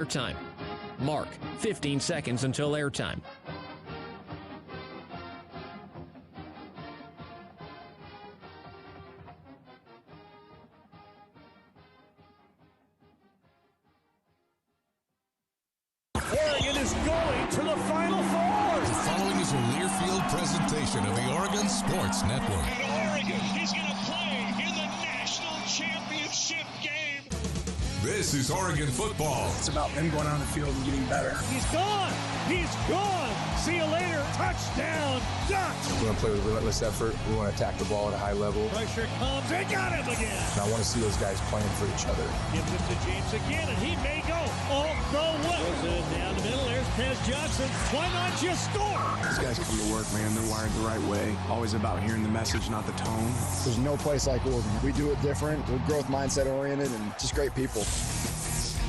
Airtime. Mark, 15 seconds until airtime. Oregon is going to the Final Four. The following is a Learfield presentation of the Oregon Sports Network. And Oregon is going to play in the national championship game. This is Oregon football. It's about them going on the field and getting better. He's gone. He's gone. See you later. Touchdown, Ducks. We're going to play with relentless effort. We want to attack the ball at a high level. Pressure comes. They got him again. And I want to see those guys playing for each other. Gives it to James again, and he may go all the way. Goes it down the middle. There's Pez Johnson. Why not just score? These guys come to work, man. They're wired the right way. Always about hearing the message, not the tone. There's no place like Oregon. We do it different. We're growth mindset oriented and just great people.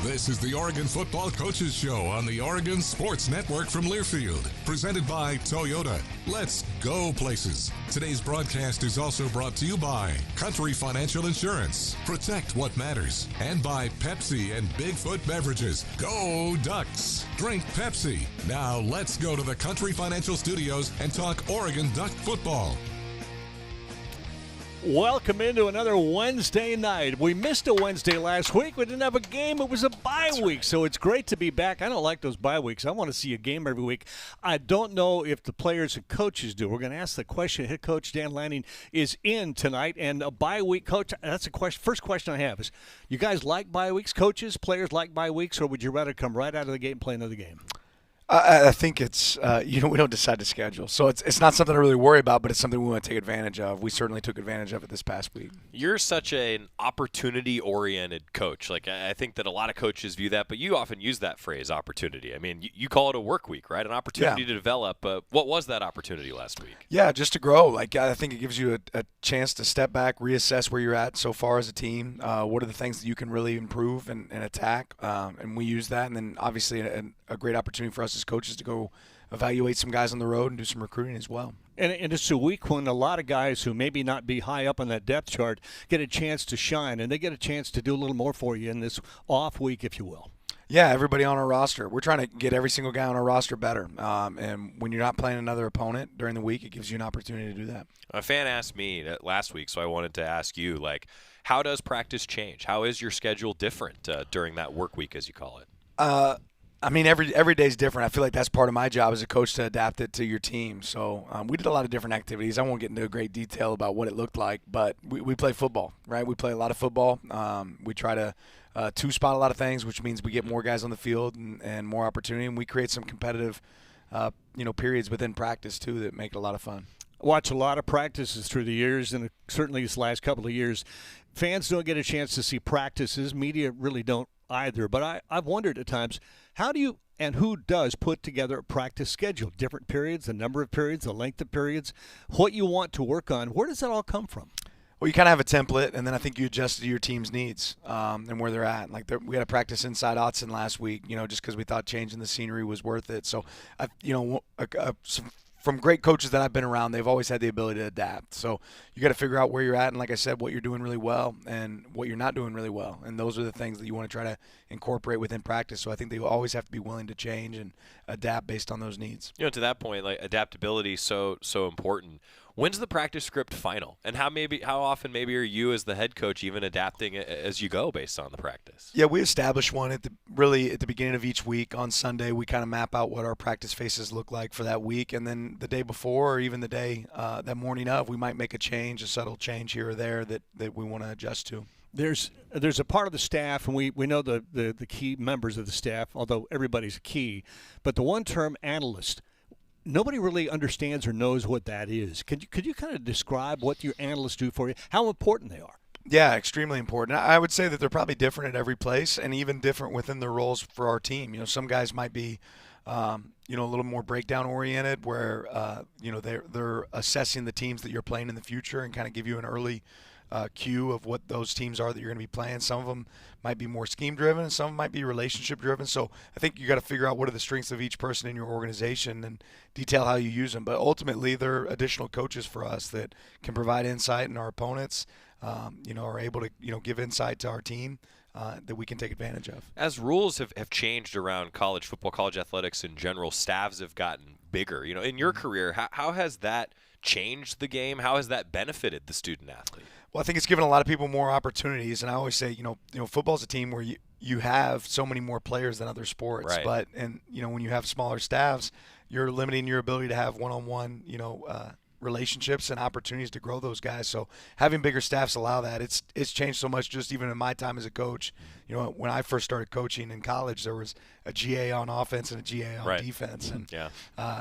This is the Oregon Football Coaches Show on the Oregon Sports Network from Learfield, presented by Toyota. Let's go places. Today's broadcast is also brought to you by Country Financial Insurance, protect what matters, and by Pepsi and Bigfoot Beverages. Go Ducks! Drink Pepsi. Now let's go to the Country Financial Studios and talk Oregon Duck football. Welcome into another Wednesday night. We missed a Wednesday last week. We didn't have a game. It was a bye week, so it's great to be back. I don't like those bye weeks. I want to see a game every week. I don't know if the players and coaches do. We're going to ask the question. Head coach Dan Lanning is in tonight, and a bye week coach, that's a question. First question I have is, you guys like bye weeks? Coaches, players like bye weeks, or would you rather come right out of the gate and play another game? I think it's, we don't decide the schedule. So it's not something I really worry about, but it's something we want to take advantage of. We certainly took advantage of it this past week. You're such an opportunity-oriented coach. Like, I think that a lot of coaches view that, but you often use that phrase, opportunity. I mean, you call it a work week, right? An opportunity to develop. What was that opportunity last week? Yeah, just to grow. Like, I think it gives you a chance to step back, reassess where you're at so far as a team. What are the things that you can really improve and attack? And we use that. And then, obviously, a great opportunity for us as coaches to go evaluate some guys on the road and do some recruiting as well. And it's a week when a lot of guys who maybe not be high up on that depth chart get a chance to shine, and they get a chance to do a little more for you in this off week, if you will. Yeah, everybody on our roster. We're trying to get every single guy on our roster better. And when you're not playing another opponent during the week, it gives you an opportunity to do that. A fan asked me last week, so I wanted to ask you, like, how does practice change? How is your schedule different during that work week, as you call it? I mean, every day is different. I feel like that's part of my job as a coach to adapt it to your team. So we did a lot of different activities. I won't get into great detail about what it looked like, but we play football, right? We play a lot of football. We try to two-spot a lot of things, which means we get more guys on the field and more opportunity, and we create some competitive periods within practice, too, that make it a lot of fun. Watch a lot of practices through the years, and certainly this last couple of years. Fans don't get a chance to see practices. Media really don't either. But I've wondered at times, how do you and who does put together a practice schedule? Different periods, the number of periods, the length of periods, what you want to work on. Where does that all come from? Well, you kind of have a template, and then I think you adjust to your team's needs and where they're at. Like we had a practice inside Autzen last week, just because we thought changing the scenery was worth it. So, from great coaches that I've been around, they've always had the ability to adapt. So you got to figure out where you're at, and like I said, what you're doing really well and what you're not doing really well. And those are the things that you want to try to incorporate within practice. So I think they always have to be willing to change and adapt based on those needs. To that point, like, adaptability is so important. When's the practice script final? And how often maybe are you as the head coach even adapting as you go based on the practice? Yeah, we establish one at the beginning of each week. On Sunday, we kind of map out what our practice faces look like for that week. And then the day before or even the day, that morning of, we might make a subtle change here or there that we want to adjust to. There's a part of the staff, and we know the key members of the staff, although everybody's key, but the one-term analyst, nobody really understands or knows what that is. Could you kind of describe what your analysts do for you, how important they are? Yeah, extremely important. I would say that they're probably different at every place and even different within their roles for our team. Some guys might be a little more breakdown oriented where they're assessing the teams that you're playing in the future and kind of give you an early cue of what those teams are that you're going to be playing. Some of them might be more scheme driven, and some might be relationship driven. So I think you got to figure out what are the strengths of each person in your organization and detail how you use them. But ultimately, they're additional coaches for us that can provide insight in our opponents. Are able to give insight to our team that we can take advantage of. As rules have changed around college football, college athletics in general, staffs have gotten bigger. In your career, how has that changed the game? How has that benefited the student athlete? Well, I think it's given a lot of people more opportunities, and I always say, football's a team where you have so many more players than other sports. Right. But when you have smaller staffs, you're limiting your ability to have one-on-one, relationships and opportunities to grow those guys. So having bigger staffs allow that. It's changed so much just even in my time as a coach. When I first started coaching in college, there was a GA on offense and a GA on defense. And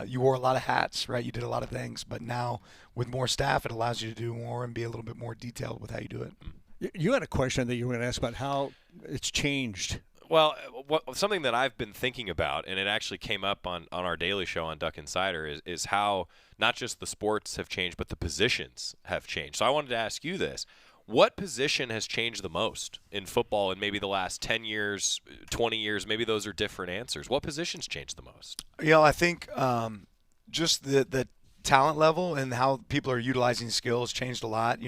you wore a lot of hats, right? You did a lot of things. But now with more staff, it allows you to do more and be a little bit more detailed with how you do it. You had a question that you were going to ask about how it's changed. Well, something that I've been thinking about, and it actually came up on our daily show on Duck Insider, is how not just the sports have changed, but the positions have changed. So I wanted to ask you this. What position has changed the most in football in maybe the last 10 years, 20 years? Maybe those are different answers. What positions changed the most? I think just the talent level and how people are utilizing skills changed a lot.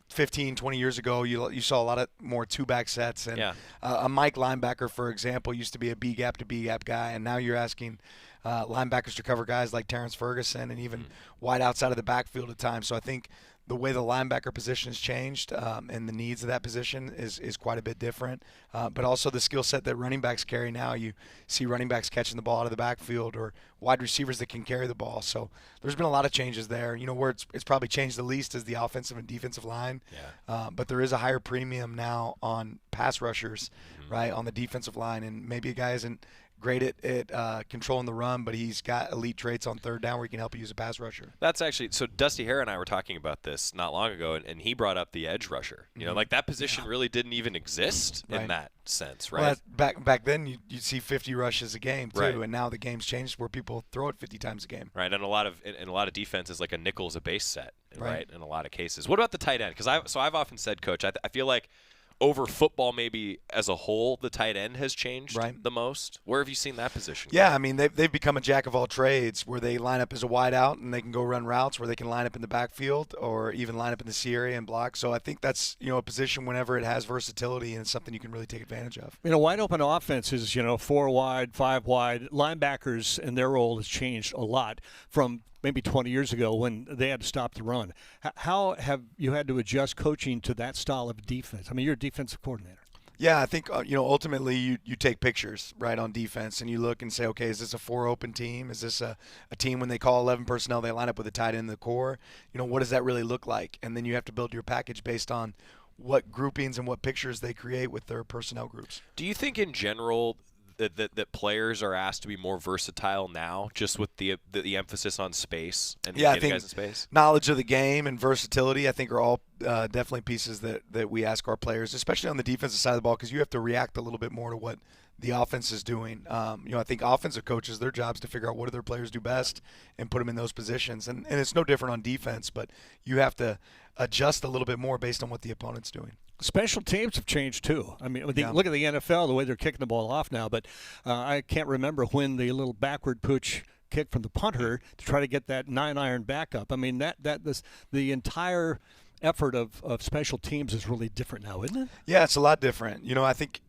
15, 20 years ago, you saw a lot of more two-back sets. And a Mike linebacker, for example, used to be a B-gap to B-gap guy, and now you're asking linebackers to cover guys like Terrence Ferguson and even wide outside of the backfield at times. So I think the way the linebacker position has changed and the needs of that position is quite a bit different. But also the skill set that running backs carry now. You see running backs catching the ball out of the backfield or wide receivers that can carry the ball. So there's been a lot of changes there. Where it's probably changed the least is the offensive and defensive line. But there is a higher premium now on pass rushers, right, on the defensive line. And maybe a guy isn't great at controlling the run, but he's got elite traits on third down where he can help you use a pass rusher. That's actually – so Dusty Hare and I were talking about this not long ago, and he brought up the edge rusher. That position really didn't even exist in that sense, right? Well, back then you'd see 50 rushes a game too, right. And now the game's changed where people throw it 50 times a game. Right, and a lot of defenses, like a nickel's a base set, right, in a lot of cases. What about the tight end? Because I've often said, Coach, I feel like – over football maybe as a whole, the tight end has changed the most. Where have you seen that position? Yeah, I mean, they've become a jack of all trades where they line up as a wide out and they can go run routes where they can line up in the backfield or even line up in the C area and block. So I think that's, a position whenever it has versatility and it's something you can really take advantage of. Wide open offenses, 4 wide, 5 wide. Linebackers and their role has changed a lot from maybe 20 years ago when they had to stop the run. How have you had to adjust coaching to that style of defense? I mean, you're a defensive coordinator. Yeah, I think, ultimately you take pictures, right, on defense, and you look and say, okay, is this a 4-open team? Is this a team when they call 11 personnel, they line up with a tight end in the core? What does that really look like? And then you have to build your package based on what groupings and what pictures they create with their personnel groups. Do you think in general that players are asked to be more versatile now, just with the emphasis on space and getting guys in space? Knowledge of the game and versatility, I think, are all definitely pieces that we ask our players, especially on the defensive side of the ball, because you have to react a little bit more to what the offense is doing. I think offensive coaches, their job is to figure out what do their players do best and put them in those positions. And it's no different on defense, but you have to adjust a little bit more based on what the opponent's doing. Special teams have changed too. I mean, look at the NFL, the way they're kicking the ball off now. But I can't remember when the little backward pooch kick from the punter to try to get that 9-iron back up. I mean, the entire effort of special teams is really different now, isn't it? Yeah, it's a lot different. I think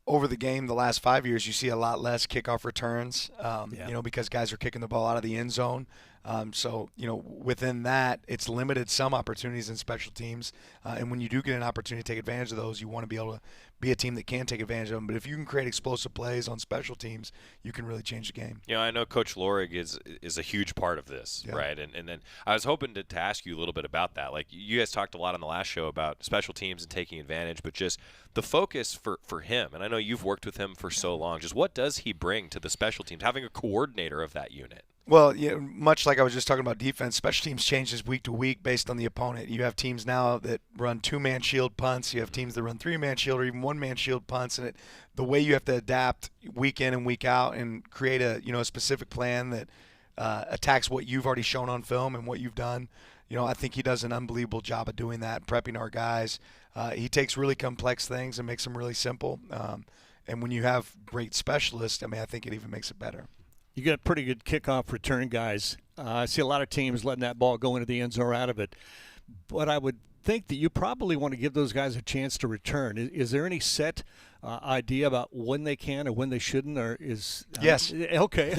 over the game the last 5 years, you see a lot less kickoff returns, because guys are kicking the ball out of the end zone. So, within that, it's limited some opportunities in special teams. And when you do get an opportunity to take advantage of those, you want to be able to be a team that can take advantage of them. But if you can create explosive plays on special teams, you can really change the game. I know Coach Lorig is a huge part of this, right? And then I was hoping to ask you a little bit about that. Like, you guys talked a lot on the last show about special teams and taking advantage, but just the focus for him, and I know you've worked with him for so long, just what does he bring to the special teams, having a coordinator of that unit? Well, much like I was just talking about defense, special teams changes week to week based on the opponent. You have teams now that run 2-man shield punts. You have teams that run 3-man shield or even 1-man shield punts. And the way you have to adapt week in and week out and create a specific plan that attacks what you've already shown on film and what you've done. I think he does an unbelievable job of doing that, prepping our guys. He takes really complex things and makes them really simple. And when you have great specialists, I think it even makes it better. You got pretty good kickoff return guys. I see a lot of teams letting that ball go into the end zone or out of it. What I would think that you probably want to give those guys a chance to return. Is there any set idea about when they can or when they shouldn't, or is yes? Okay.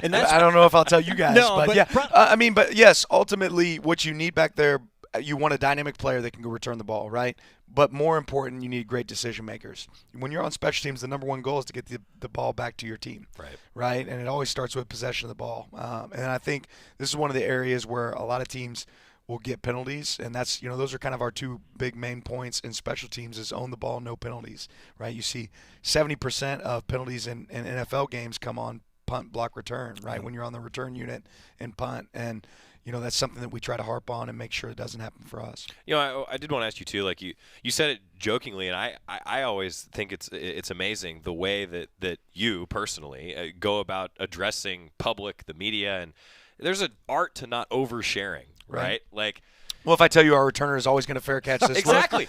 And that's, I don't know if I'll tell you guys, no, but yeah, but yes, ultimately, what you need back there, you want a dynamic player that can go return the ball, right? But more important, you need great decision makers. When you're on special teams, the number one goal is to get the ball back to your team, right? And it always starts with possession of the ball. And I think this is one of the areas where a lot of teams will get penalties, and that's, those are kind of our two big main points in special teams is own the ball, no penalties, right? You see 70% of penalties in NFL games come on punt, block, return, right? When you're on the return unit and punt, and that's something that we try to harp on and make sure it doesn't happen for us. I did want to ask you too, like you said it jokingly, and I always think it's amazing the way that you personally go about addressing public, the media, and there's an art to not oversharing. Right? Like, well, if I tell you our returner is always going to fair catch this exactly,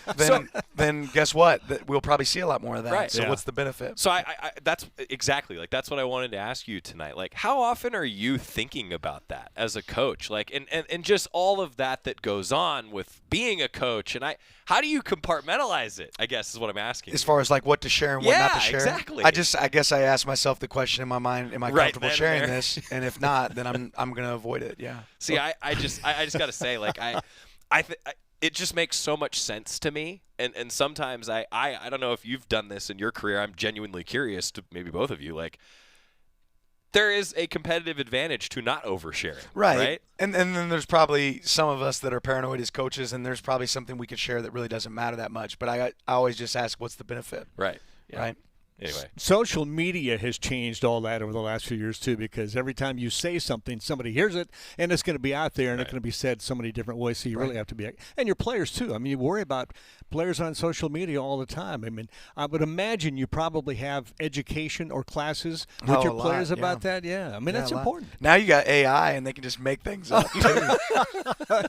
then guess what? We'll probably see a lot more of that. Right. So what's the benefit? So that's exactly that's what I wanted to ask you tonight. Like, how often are you thinking about that as a coach? Like, and just all of that goes on with being a coach. And how do you compartmentalize it? I guess is what I'm asking. As far as like what to share and what not to share. Exactly. I guess I ask myself the question in my mind: am I comfortable sharing this? And if not, then I'm going to avoid it. Yeah. See, I just got to say, like, it just makes so much sense to me, and sometimes I don't know if you've done this in your career. I'm genuinely curious to maybe both of you. Like, there is a competitive advantage to not oversharing, right? And then there's probably some of us that are paranoid as coaches, and there's probably something we could share that really doesn't matter that much. But I always just ask, what's the benefit? Right. Yeah. Right. Anyway, social media has changed all that over the last few years too, because every time you say something, somebody hears it, and it's going to be out there, and it's going to be said so many different ways. So you really have to be, and your players too. I mean, you worry about players on social media all the time. I mean, I would imagine you probably have education or classes with your players about that. Yeah, I mean that's important. Now you got AI, and they can just make things up too.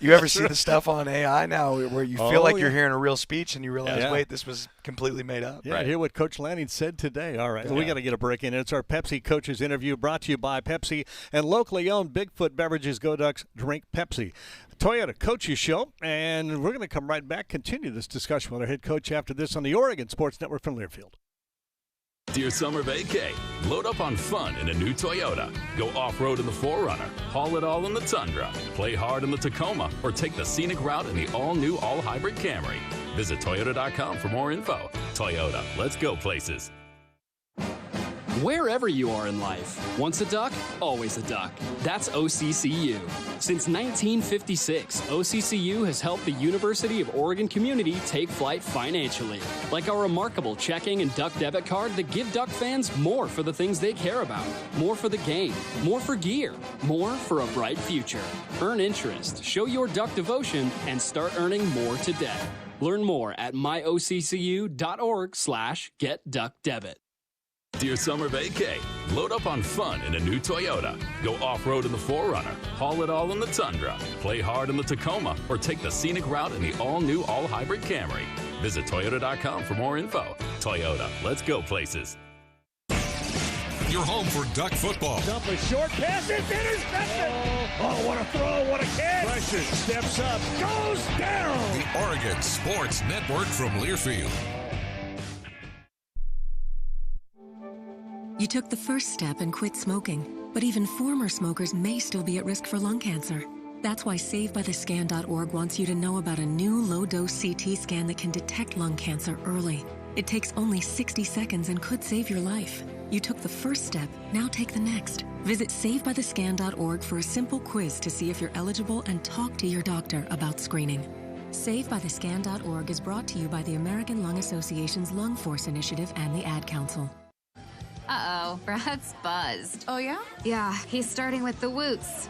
You ever see the stuff on AI now where you feel like you're hearing a real speech, and you realize, wait, this was completely made up. Yeah, hear what Coach Lanning said today. All right, we got to get a break in. It's our Pepsi Coaches interview brought to you by Pepsi and locally owned Bigfoot Beverages. Go Ducks, drink Pepsi. Toyota Coaches Show, and we're going to come right back, continue this discussion with our head coach after this on the Oregon Sports Network from Learfield. Dear summer vacay, load up on fun in a new Toyota. Go off-road in the 4Runner, haul it all in the Tundra, play hard in the Tacoma, or take the scenic route in the all-new all-hybrid Camry. Visit Toyota.com for more info. Toyota, let's go places. Wherever you are in life, once a duck, always a duck. That's OCCU. Since 1956, OCCU has helped the University of Oregon community take flight financially, like our remarkable checking and duck debit card that give duck fans more for the things they care about, more for the game, more for gear, more for a bright future. Earn interest, show your duck devotion, and start earning more today. Learn more at myoccu.org/getduckdebit. Dear summer vacay, load up on fun in a new Toyota. Go off-road in the 4Runner, haul it all in the Tundra, play hard in the Tacoma, or take the scenic route in the all-new all-hybrid Camry. Visit Toyota.com for more info. Toyota, let's go places. Your home for Duck football. Dump a short pass, it's intercepted! Oh, what a throw, what a catch! Pressure, steps up, goes down! The Oregon Sports Network from Learfield. You took the first step and quit smoking, but even former smokers may still be at risk for lung cancer. That's why SaveByTheScan.org wants you to know about a new low-dose CT scan that can detect lung cancer early. It takes only 60 seconds and could save your life. You took the first step, now take the next. Visit SaveByTheScan.org for a simple quiz to see if you're eligible and talk to your doctor about screening. SaveByTheScan.org is brought to you by the American Lung Association's Lung Force Initiative and the Ad Council. Uh-oh, Brad's buzzed. Oh, yeah? Yeah, he's starting with the woots.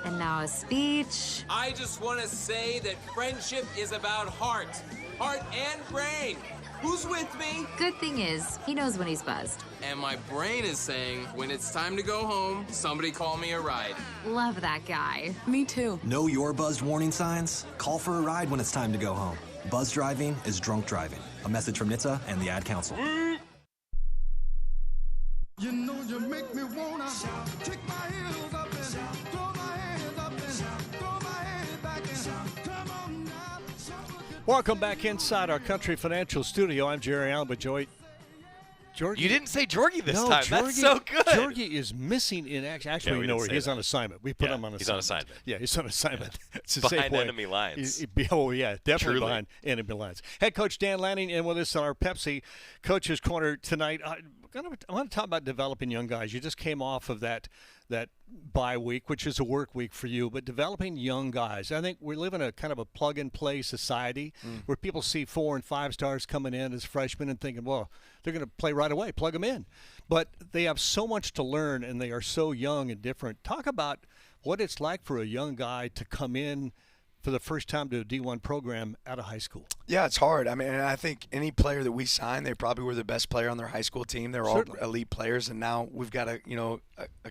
And now a speech. I just want to say that friendship is about heart and brain. Who's with me? Good thing is, he knows when he's buzzed. And my brain is saying, when it's time to go home, somebody call me a ride. Love that guy. Me too. Know your buzzed warning signs? Call for a ride when it's time to go home. Buzz driving is drunk driving. A message from NHTSA and the Ad Council. You know you make me wanna kick my heels up and throw my hands up and throw my head back and come Welcome back inside our Country Financial Studio. I'm Jerry Allen, but Jorgie. You didn't say Jorgie this time. Jorgie, that's so good. Jorgie is missing in action. Actually, yeah, we know where he's on assignment. We put him on assignment. He's on assignment. Yeah, he's on assignment. It's a behind safe way. enemy lines. Oh, yeah, definitely Truly. behind enemy lines. Head Coach Dan Lanning in with us on our Pepsi Coach's Corner tonight. I want to talk about developing young guys. You just came off of that bye week, which is a work week for you, but developing young guys. I think we live in a kind of a plug-and-play society where people see 4 and 5 stars coming in as freshmen and thinking, well, they're going to play right away, plug them in. But they have so much to learn, and they are so young and different. Talk about what it's like for a young guy to come in for the first time to a D1 program out of high school. Yeah, it's hard. I mean, I think any player that we sign, they probably were the best player on their high school team. They're all elite players, and now we've got a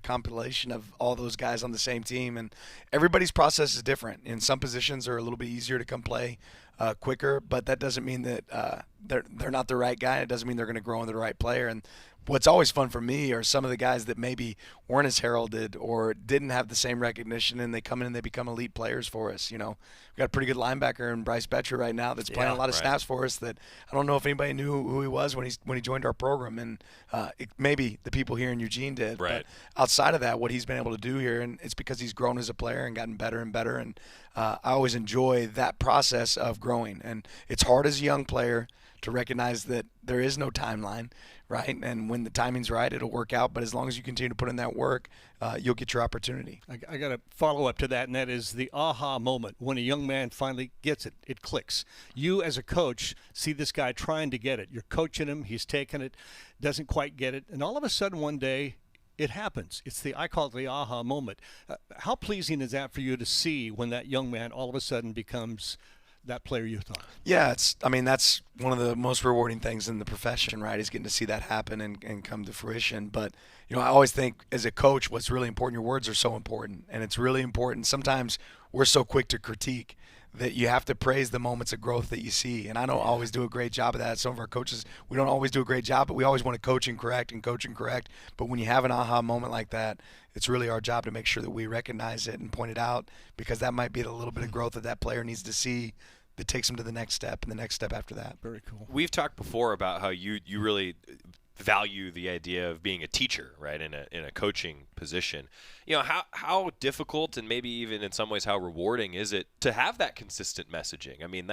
compilation of all those guys on the same team, and everybody's process is different. In some positions are a little bit easier to come play quicker, but that doesn't mean that they're not the right guy. It doesn't mean they're going to grow into the right player. And what's always fun for me are some of the guys that maybe weren't as heralded or didn't have the same recognition, and they come in and they become elite players for us. You know, we've got a pretty good linebacker in Bryce Betcher right now that's playing a lot of snaps for us that I don't know if anybody knew who he was when he joined our program, and maybe the people here in Eugene did. Right. But outside of that, what he's been able to do here, and it's because he's grown as a player and gotten better and better, and I always enjoy that process of growing. And it's hard as a young player to recognize that there is no timeline, right? And when the timing's right, it'll work out. But as long as you continue to put in that work, you'll get your opportunity. I got a follow-up to that, and that is the aha moment when a young man finally gets it. It clicks. You, as a coach, see this guy trying to get it. You're coaching him. He's taking it, doesn't quite get it. And all of a sudden one day, it happens. I call it the aha moment. How pleasing is that for you to see when that young man all of a sudden becomes that player you thought? Yeah, that's one of the most rewarding things in the profession, right, is getting to see that happen and come to fruition. But, I always think as a coach, what's really important, your words are so important, and it's really important. Sometimes we're so quick to critique that you have to praise the moments of growth that you see. And I don't always do a great job of that. Some of our coaches, we don't always do a great job, but we always want to coach and correct. But when you have an aha moment like that, it's really our job to make sure that we recognize it and point it out, because that might be a little bit of growth that player needs to see that takes them to the next step and the next step after that. Very cool. We've talked before about how you really value the idea of being a teacher, right, in a coaching position. How difficult and maybe even in some ways how rewarding is it to have that consistent messaging? I mean,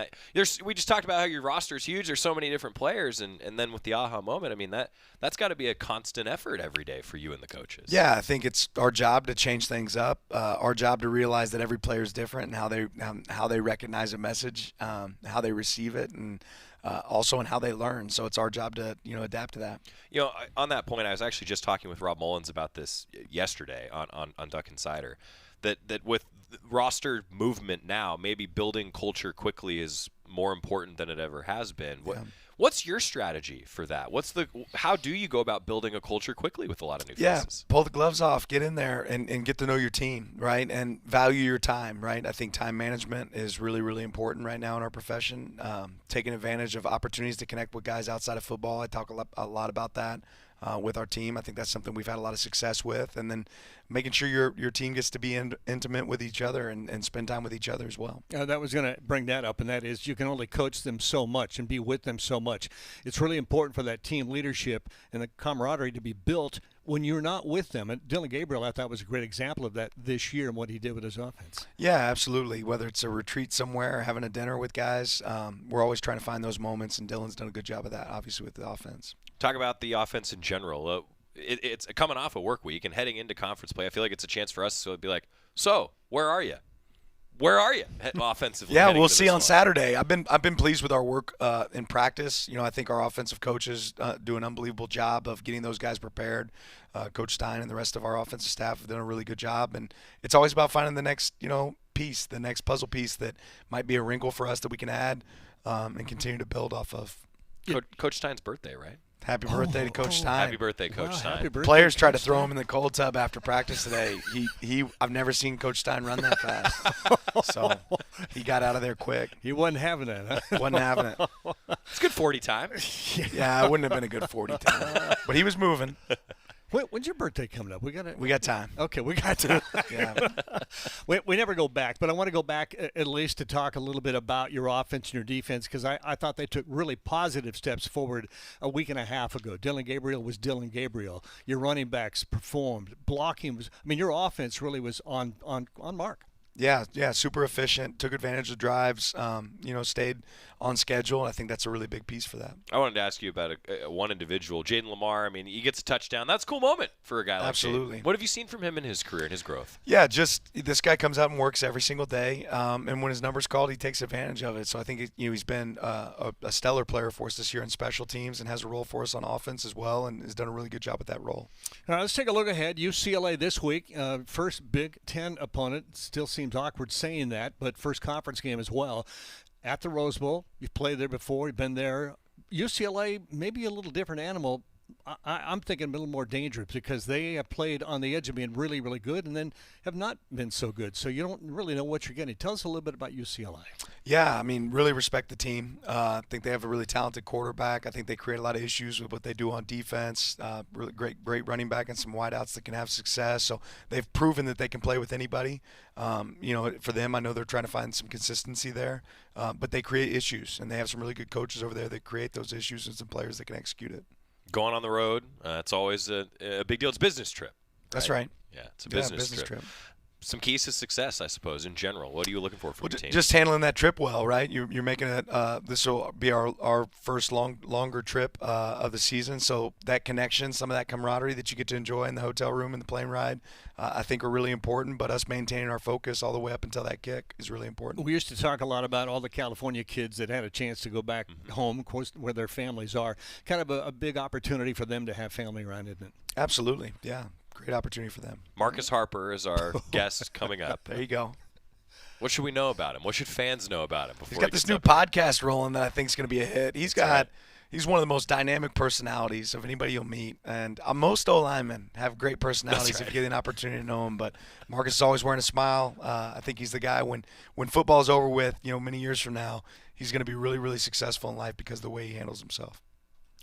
we just talked about how your roster is huge. There's so many different players, and then with the aha moment, I mean, that's got to be a constant effort every day for you and the coaches. Yeah, I think it's our job to change things up. Our job to realize that every player is different and how they recognize a message, how they receive it, and also in how they learn. So it's our job to adapt to that. On that point, I was actually just talking with Rob Mullins about this yesterday on Duck Insider, that with roster movement now, maybe building culture quickly is more important than it ever has been. What's your strategy for that? How do you go about building a culture quickly with a lot of new faces? Pull the gloves off, get in there and get to know your team, right? And value your time, right? I think time management is really, really important right now in our profession. Taking advantage of opportunities to connect with guys outside of football. I talk a lot about that with our team. I think that's something we've had a lot of success with. And then making sure your team gets to be intimate with each other and spend time with each other as well. That was going to bring that up, and that is you can only coach them so much and be with them so much. It's really important for that team leadership and the camaraderie to be built when you're not with them. And Dylan Gabriel, I thought, was a great example of that this year and what he did with his offense. Yeah, absolutely. Whether it's a retreat somewhere or having a dinner with guys, we're always trying to find those moments, and Dylan's done a good job of that, obviously, with the offense. Talk about the offense in general. It's coming off a work week and heading into conference play. I feel like it's a chance for us to be like, so where are you? Where are you offensively? Yeah, we'll see on Saturday. I've been pleased with our work in practice. I think our offensive coaches do an unbelievable job of getting those guys prepared. Coach Stein and the rest of our offensive staff have done a really good job, and it's always about finding the next piece, the next puzzle piece that might be a wrinkle for us that we can add and continue to build off of. Coach Stein's birthday, right? Happy birthday to Coach Stein. Happy birthday, Coach Stein. Players tried to throw him in the cold tub after practice today. I've never seen Coach Stein run that fast. So he got out of there quick. He wasn't having it, huh? Wasn't having it. It's a good 40 time. Yeah, it wouldn't have been a good 40 time. But he was moving. When's your birthday coming up? We got time. Okay, we got time. Yeah. we never go back, but I want to go back at least to talk a little bit about your offense and your defense, because I thought they took really positive steps forward a week and a half ago. Dylan Gabriel was Dylan Gabriel. Your running backs performed. Blocking was – your offense really was on mark. Yeah, super efficient. Took advantage of drives. Stayed on schedule. I think that's a really big piece for that. I wanted to ask you about one individual, Jaden Lamar. He gets a touchdown. That's a cool moment for a guy like Absolutely. Jaden. What have you seen from him in his career and his growth? Yeah, just this guy comes out and works every single day, and when his number's called, he takes advantage of it. So I think he's been a stellar player for us this year in special teams and has a role for us on offense as well, and has done a really good job at that role. All right, let's take a look ahead. UCLA this week, first Big Ten opponent. Still seems awkward saying that, but first conference game as well. At the Rose Bowl, you've played there before, you've been there. UCLA, maybe a little different animal. I'm thinking a little more dangerous because they have played on the edge of being really, really good and then have not been so good. So you don't really know what you're getting. Tell us a little bit about UCLA. Yeah, really respect the team. I think they have a really talented quarterback. I think they create a lot of issues with what they do on defense. Really great running back and some wideouts that can have success. So they've proven that they can play with anybody. For them, I know they're trying to find some consistency there, but they create issues, and they have some really good coaches over there that create those issues and some players that can execute it. Going on the road, it's always a big deal. It's a business trip. That's right. Yeah, it's a business trip. Some keys to success, I suppose, in general. What are you looking for from the team? Just handling that trip well, right? You're making it. This will be our first longer trip of the season. So that connection, some of that camaraderie that you get to enjoy in the hotel room and the plane ride, I think are really important. But us maintaining our focus all the way up until that kick is really important. We used to talk a lot about all the California kids that had a chance to go back home, of course, where their families are. Kind of a big opportunity for them to have family around, isn't it? Absolutely, yeah. Great opportunity for them. Marcus Harper is our guest coming up. There you go. What should we know about him? What should fans know about him? He's got this new podcast rolling that I think is going to be a hit. He's one of the most dynamic personalities of anybody you'll meet. And most O-linemen have great personalities if you get an opportunity to know him. But Marcus is always wearing a smile. I think he's the guy when football's over with, many years from now, he's going to be really, really successful in life because of the way he handles himself.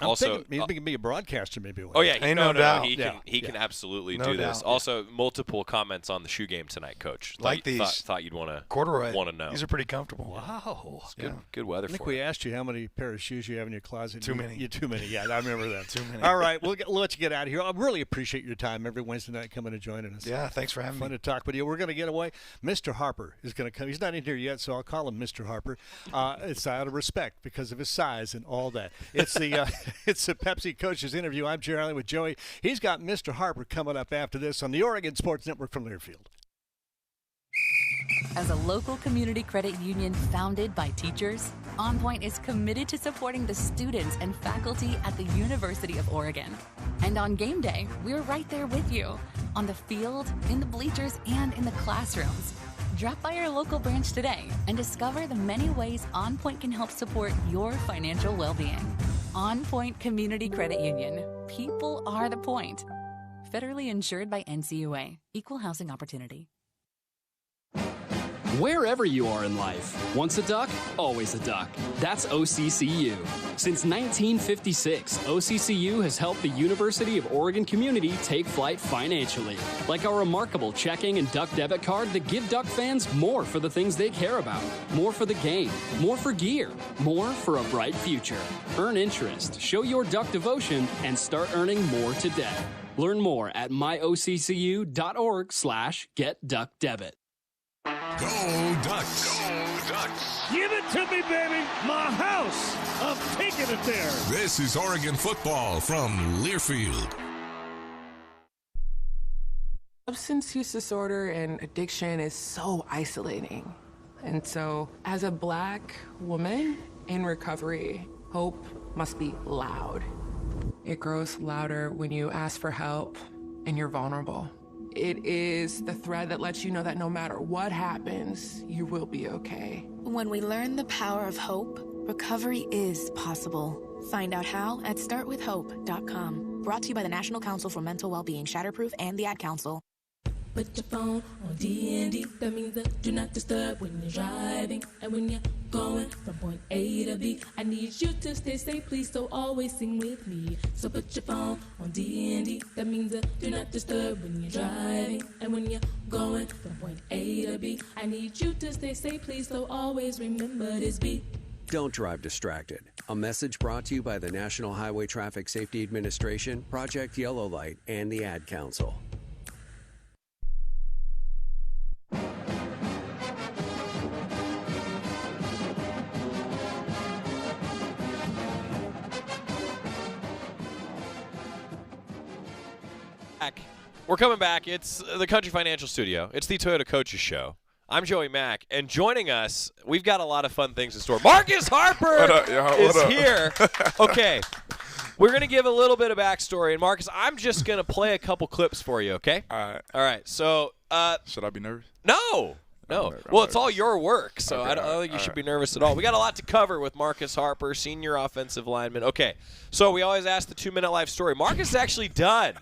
Also, he's going to be a broadcaster maybe. Oh, yeah. No doubt. He can absolutely No do this. doubt. Also, multiple comments on the shoe game tonight, Coach. Thought you'd want to know. These are pretty comfortable. Wow. Good weather for I think we asked you how many pair of shoes you have in your closet. Too many. Too many. Yeah, I remember that. Too many. All right, we'll let you get out of here. I really appreciate your time every Wednesday night coming and joining us. Yeah, thanks for having me. Fun to talk with you. We're going to get away. Mr. Harper is going to come. He's not in here yet, so I'll call him Mr. Harper. It's out of respect because of his size and all that. It's the Pepsi Coaches interview. I'm Jerry Allen with Joey. He's got Mr. Harper coming up after this on the Oregon Sports Network from Learfield. As a local community credit union founded by teachers, OnPoint is committed to supporting the students and faculty at the University of Oregon. And on game day, we're right there with you, on the field, in the bleachers, and in the classrooms. Drop by our local branch today and discover the many ways OnPoint can help support your financial well-being. OnPoint Community Credit Union. People are the point. Federally insured by NCUA. Equal housing opportunity. Wherever you are in life, once a duck, always a duck. That's OCCU. Since 1956, OCCU has helped the University of Oregon community take flight financially. Like our remarkable checking and duck debit card that give duck fans more for the things they care about. More for the game, more for gear, more for a bright future. Earn interest, show your duck devotion, and start earning more today. Learn more at myoccu.org/getduckdebit. Go Ducks! Go Ducks! Give it to me, baby! My house! I'm taking it there! This is Oregon football from Learfield. Substance use disorder and addiction is so isolating. And so, as a Black woman in recovery, hope must be loud. It grows louder when you ask for help and you're vulnerable. It is the thread that lets you know that no matter what happens, you will be okay. When we learn the power of hope, recovery is possible. Find out how at startwithhope.com. Brought to you by the National Council for Mental Wellbeing, Shatterproof, and the Ad Council. Put your phone on D&D. That means that do not disturb when you're driving. And when you're going from point A to B, I need you to stay safe, please, so always sing with me. So put your phone on D&D. That means that do not disturb when you're driving. And when you're going from point A to B, I need you to stay safe, please, so always remember this beat. Don't drive distracted. A message brought to you by the National Highway Traffic Safety Administration, Project Yellow Light, and the Ad Council. We're coming back. It's the Country Financial Studio. It's the Toyota Coaches Show. I'm Joey Mack, and joining us, we've got a lot of fun things in store. Marcus Harper is here. Okay, we're going to give a little bit of backstory. And, Marcus, I'm just going to play a couple clips for you, okay? All right. So, should I be nervous? No. Well, it's all your work, so okay, I don't think you should be nervous at all. We got a lot to cover with Marcus Harper, senior offensive lineman. Okay, so we always ask the 2-minute life story. Marcus is actually done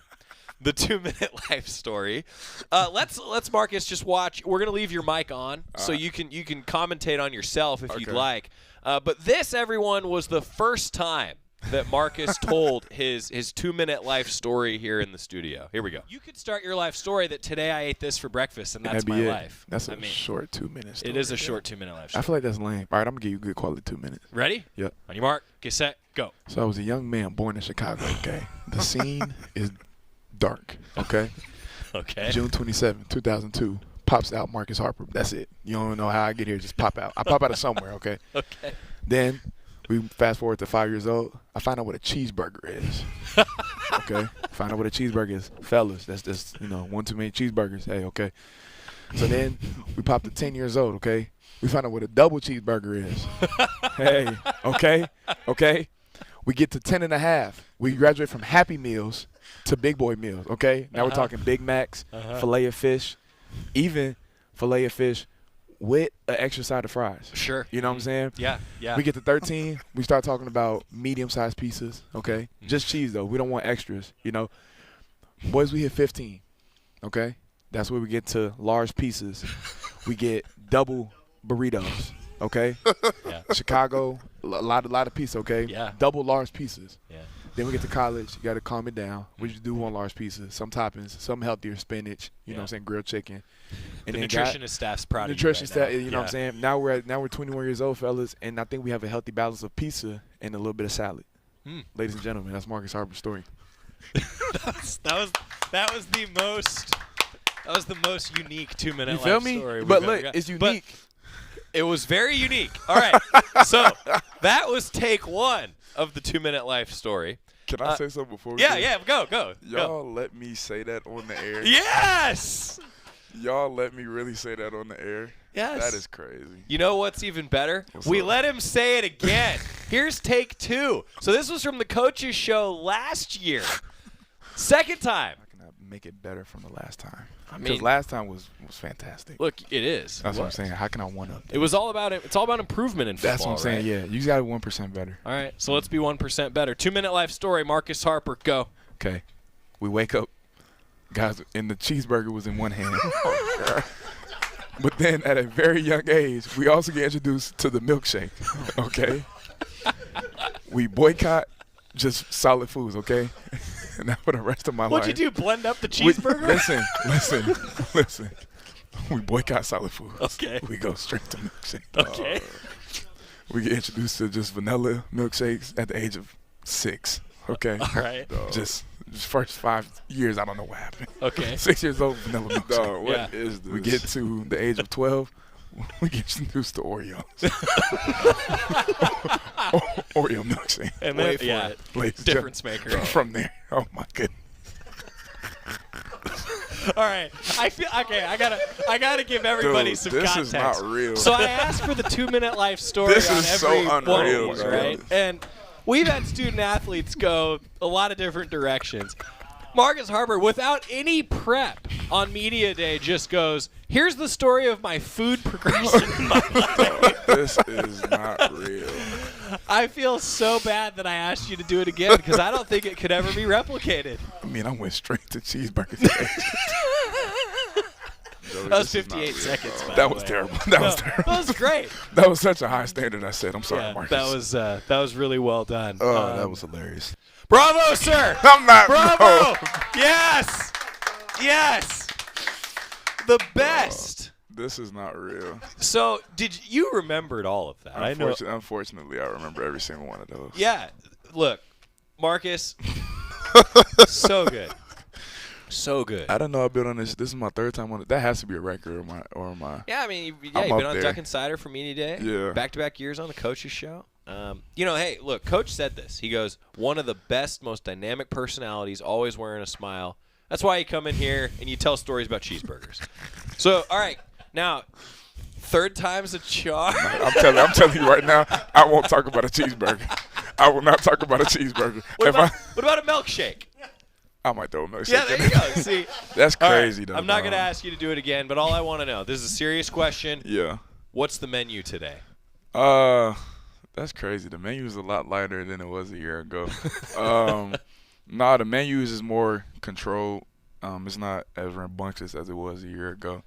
the 2-minute life story. Let's Marcus just watch. We're gonna leave your mic on so you can commentate on yourself if you'd like. But this, everyone, was the first time that Marcus told his 2-minute life story here in the studio. Here we go. You could start your life story that today I ate this for breakfast and that's my life. That's a short 2-minute story. It is a short 2-minute life story. I feel like that's lame. All right, I'm gonna give you a good quality 2 minutes. Ready? Yep. On your mark, get set, go. So I was a young man born in Chicago. Okay. The scene is dark, okay? Okay. June 27, 2002, pops out Marcus Harper. That's it. You don't know how I get here, just pop out. I pop out of somewhere, okay? Okay. Then we fast forward to 5 years old. I find out what a cheeseburger is. Okay? Find out what a cheeseburger is. Fellas, that's just, one too many cheeseburgers. Hey, okay? So then we pop to 10 years old, okay? We find out what a double cheeseburger is. Hey, okay? Okay? We get to 10 and a half. We graduate from Happy Meals to Big Boy Meals, okay? Now we're talking Big Macs, filet of fish, even filet of fish with an extra side of fries. Sure. You know what I'm saying? Yeah. We get to 13, we start talking about medium-sized pieces, okay? Just cheese, though. We don't want extras, Boys, we hit 15, okay? That's where we get to large pieces. We get double burritos, okay? Yeah. Chicago, a lot of pieces, okay? Yeah. Double large pieces. Yeah. Then we get to college. You got to calm it down. We just do one large pieces, some toppings, some healthier spinach, you know what I'm saying, grilled chicken. And the then nutritionist staff's proud of you nutrition right staff, now. you know what I'm saying? Now we're 21 years old, fellas, and I think we have a healthy balance of pizza and a little bit of salad. Ladies and gentlemen, that's Marcus Harper's story. that was the most unique 2-minute You feel life me? story. But look, it's unique. But it was very unique. All right. So that was take one of the 2-minute life story. Can I say something before we Yeah, go. Y'all let me say that on the air? Yes! Y'all let me really say that on the air? Yes. That is crazy. You know what's even better? We let him say it again. Here's take 2. So this was from the Coaches Show last year. Second time. How can I make it better from the last time? I mean, because last time was fantastic. Look, it is. That's what I'm saying. How can I one-up that? It was all about it. It's all about improvement in football. That's what I'm saying, yeah. You got to be 1% better. All right, so let's be 1% better. 2-minute life story, Marcus Harper, go. Okay. We wake up, guys, and the cheeseburger was in one hand. But then at a very young age, we also get introduced to the milkshake, okay? We boycott just solid foods, okay? And now for the rest of my life. What'd you do, blend up the cheeseburger? Listen. We boycott solid foods. Okay. We go straight to milkshake. Okay. We get introduced to just vanilla milkshakes at the age of 6, okay? All right. Just first 5 years, I don't know what happened. Okay. 6 years old, vanilla milkshake. Dog, what is this? We get to the age of 12, we get introduced to Oreos. Oreo milkshake. And then, difference maker. From there, oh my goodness. All right, I feel okay. I gotta give everybody some this context. This is not real. So I asked for the 2-minute life story this on is every so unreal, one, right? And we've had student athletes go a lot of different directions. Marcus Harper, without any prep on media day, just goes, "Here's the story of my food progression in my life." This is not real. I feel so bad that I asked you to do it again because I don't think it could ever be replicated. I mean, I went straight to cheeseburgers today. Joey. That was 58 seconds. That was terrible. That was terrible. That was great. That was such a high standard. I said, I'm sorry, Marcus. That was really well done. Oh, that was hilarious. Bravo, sir. I'm not. Bravo. No. Yes. Yes. The best. This is not real. So, you remembered all of that? Unfortunately, I remember every single one of those. Yeah. Look, Marcus, so good. So good. I don't know. I've been on this. This is my third time on it. That has to be a record or my. Yeah, I mean, you've been on Duck Insider for Media Day. Yeah. Back-to-back years on the Coach's Show. Hey, look, Coach said this. He goes, one of the best, most dynamic personalities, always wearing a smile. That's why you come in here and you tell stories about cheeseburgers. So, all right, now, third time's a charm. I'm telling you right now, I won't talk about a cheeseburger. I will not talk about a cheeseburger. What about a milkshake? I might throw a milkshake. Yeah, there you go. See, that's crazy, though. I'm not going to ask you to do it again, but all I want to know, this is a serious question. Yeah. What's the menu today? That's crazy. The menu is a lot lighter than it was a year ago. The menu is just more controlled. It's not as rambunctious as it was a year ago.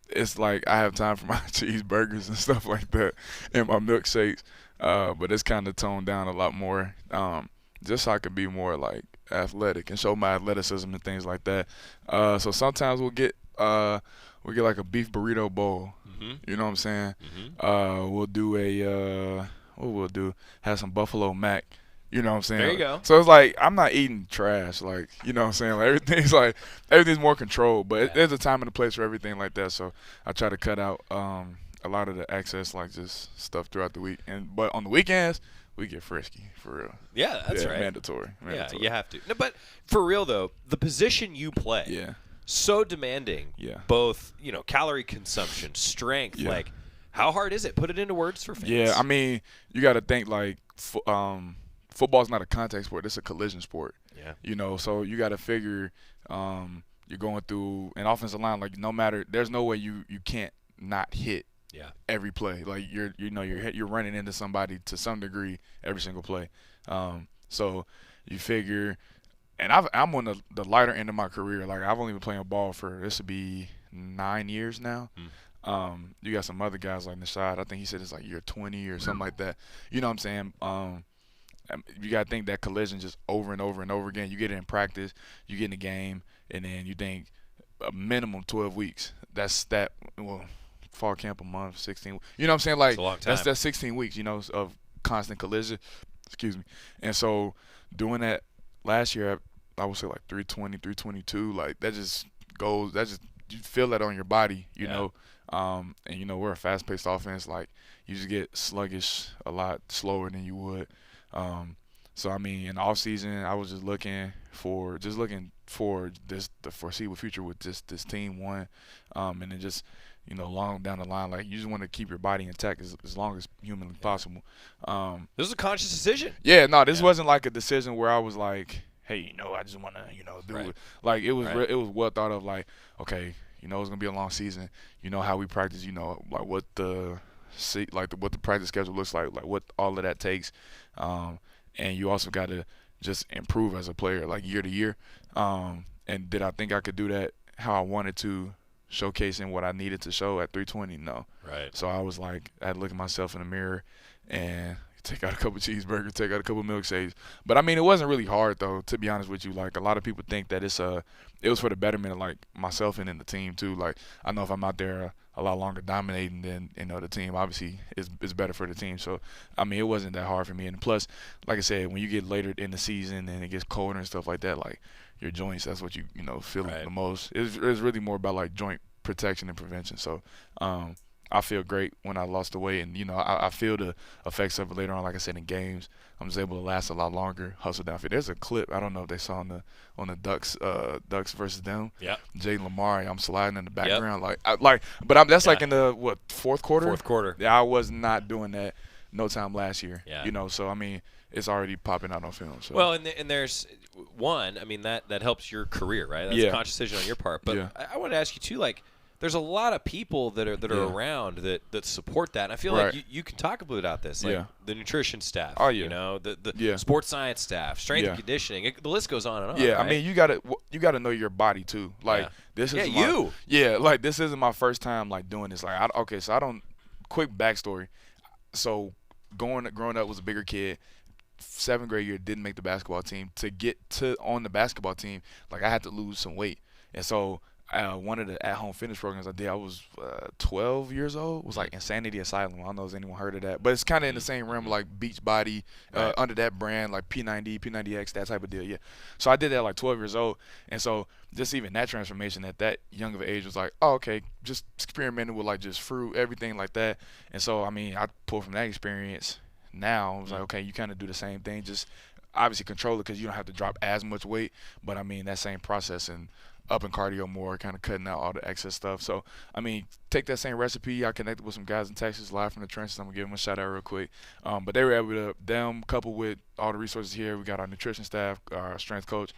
It's like I have time for my cheeseburgers and stuff like that and my milkshakes, but it's kind of toned down a lot more, just so I could be more like athletic and show my athleticism and things like that. So sometimes we'll get like a beef burrito bowl. You know what I'm saying? We'll do have some buffalo mac. You know what I'm saying? There you go. So it's like I'm not eating trash. Like, you know what I'm saying? Like everything's more controlled. But there's a time and a place for everything like that. So I try to cut out a lot of the excess, like just stuff throughout the week. But on the weekends, we get frisky for real. Yeah, that's right. Mandatory. Yeah, you have to. No, but for real though, the position you play, so demanding. Yeah. Both, calorie consumption, strength. Yeah. Like, how hard is it? Put it into words for fans. Yeah, I mean, you got to think like. Football's not a contact sport; it's a collision sport. Yeah. So you got to figure you're going through an offensive line. Like, no matter, there's no way you can't not hit. Every play. Like you're running into somebody to some degree every single play. So you figure, and I'm on the lighter end of my career. Like, I've only been playing ball for this to be 9 years now. You got some other guys like Nashad. I think he said it's like year 20 or something like that. You know what I'm saying? You got to think that collision just over and over and over again. You get it in practice, you get in the game, and then you think a minimum 12 weeks. Fall camp a month, 16. You know what I'm saying? Like, it's a long time. That's 16 weeks, of constant collision. Excuse me. And so doing that last year, I would say like 320, 322. Like, you feel that on your body, you know. And, we're a fast-paced offense. Like, you just get sluggish a lot slower than you would. So, I mean, in the offseason, I was just looking for the foreseeable future with just this team, one. And then just, long down the line, like, you just want to keep your body intact as long as humanly possible. This was a conscious decision. Yeah, no, this wasn't like a decision where I was like, hey, I just want to, do it. Like, it was it was well thought of, like, okay, it's going to be a long season. How we practice, like what the practice schedule looks like what all of that takes. And you also got to just improve as a player, like year to year. And did I think I could do that how I wanted to, showcasing what I needed to show at 320? No. Right. So I was like, I had to look at myself in the mirror and take out a couple cheeseburgers, take out a couple milkshakes. But I mean, it wasn't really hard though, to be honest with you. Like, a lot of people think that it was for the betterment of like myself and then the team too. Like, I know if I'm out there a lot longer dominating than the team, obviously it's better for the team. So I mean, it wasn't that hard for me. And plus, like I said, when you get later in the season and it gets colder and stuff like that, like your joints, that's what you feel the most. It's really more about like joint protection and prevention. So I feel great when I lost the weight, and I feel the effects of it later on. Like I said, in games, I'm just able to last a lot longer, hustle down. There's a clip, I don't know if they saw on the Ducks versus them. Yeah. Jay Lamar, I'm sliding in the background, that's like in the fourth quarter. Fourth quarter. Yeah, I was not doing that no time last year. Yeah. So I mean, it's already popping out on film. So. Well, and there's one. I mean, that helps your career, right? That's a conscious decision on your part. But I want to ask you too, like, there's a lot of people that are around that support that. And I feel like you can talk a bit about this, like the nutrition staff, the sports science staff, strength and conditioning. The list goes on and on. Yeah, right? I mean, you gotta know your body too. Like this is like this isn't my first time like doing this. Like so I don't. Quick backstory. So growing up was a bigger kid. 7th grade year didn't make the basketball team. To get on the basketball team, like I had to lose some weight, and so one of the at-home fitness programs I did, I was 12 years old. It was like Insanity Asylum. I don't know if anyone heard of that, but it's kind of in the same realm, like Beachbody, under that brand, like P90, P90X, that type of deal. Yeah. So I did that at like 12 years old, and so just even that transformation at that young of an age was like, oh, okay, just experimenting with like just fruit, everything like that. And so I mean, I pulled from that experience. Now I was like, okay, you kind of do the same thing, just obviously control it because you don't have to drop as much weight. But I mean, that same process and up in cardio more, kind of cutting out all the excess stuff. So I mean, take that same recipe. I connected with some guys in Texas, live from the trenches. I'm gonna give them a shout out real quick. But they were able to, them coupled with all the resources here. We got our nutrition staff, our strength coach,